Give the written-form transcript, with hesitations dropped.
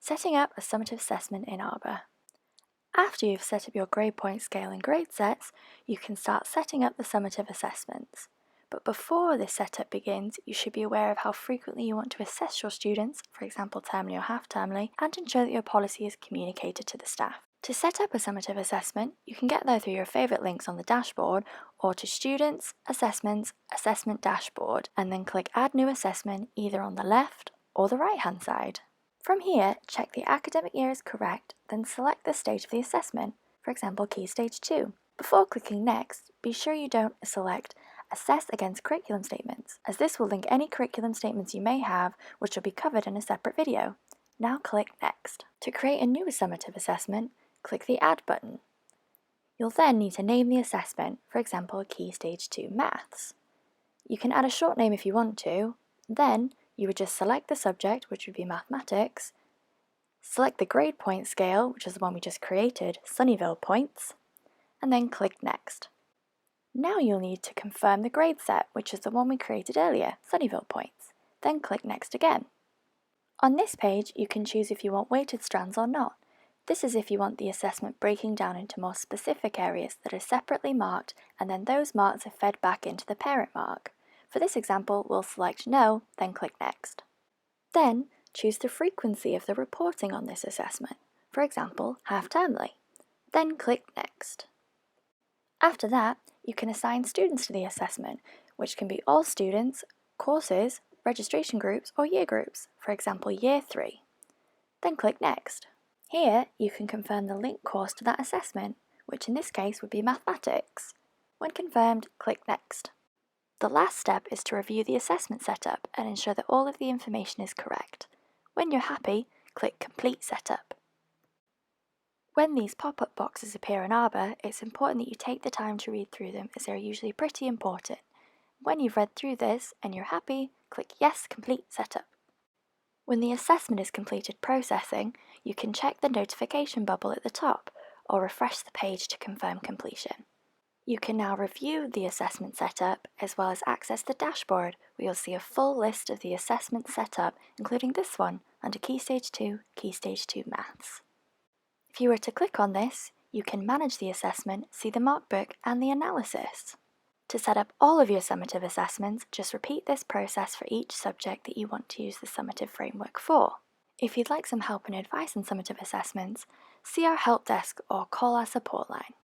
Setting up a summative assessment in Arbor. After you've set up your grade point scale and grade sets, you can start setting up the summative assessments. But before this setup begins, you should be aware of how frequently you want to assess your students, for example termly or half-termly, and ensure that your policy is communicated to the staff. To set up a summative assessment, you can get there through your favourite links on the dashboard or to Students, Assessments, Assessment Dashboard, and then click Add New Assessment either on the left or the right hand side. From here, check the academic year is correct, then select the stage of the assessment, for example Key Stage 2. Before clicking Next, be sure you don't select Assess against curriculum statements, as this will link any curriculum statements you may have, which will be covered in a separate video. Now click Next. To create a new summative assessment, click the Add button. You'll then need to name the assessment, for example Key Stage 2 Maths. You can add a short name if you want to, then you would just select the subject, which would be mathematics, select the grade point scale, which is the one we just created, Sunnyvale points, and then click Next. Now you'll need to confirm the grade set, which is the one we created earlier, Sunnyvale points, then click Next again. On this page, you can choose if you want weighted strands or not. This is if you want the assessment breaking down into more specific areas that are separately marked, and then those marks are fed back into the parent mark. For this example, we'll select No, then click Next. Then, choose the frequency of the reporting on this assessment, for example, half-termly. Then click Next. After that, you can assign students to the assessment, which can be all students, courses, registration groups, or year groups, for example, Year 3. Then click Next. Here, you can confirm the linked course to that assessment, which in this case would be mathematics. When confirmed, click Next. The last step is to review the assessment setup and ensure that all of the information is correct. When you're happy, click Complete Setup. When these pop-up boxes appear in Arbor, it's important that you take the time to read through them as they're usually pretty important. When you've read through this and you're happy, click Yes, Complete Setup. When the assessment is completed processing, you can check the notification bubble at the top or refresh the page to confirm completion. You can now review the assessment setup as well as access the dashboard where you'll see a full list of the assessments set up, including this one under Key Stage 2, Key Stage 2 Maths. If you were to click on this, you can manage the assessment, see the markbook and the analysis. To set up all of your summative assessments, just repeat this process for each subject that you want to use the summative framework for. If you'd like some help and advice on summative assessments, see our help desk or call our support line.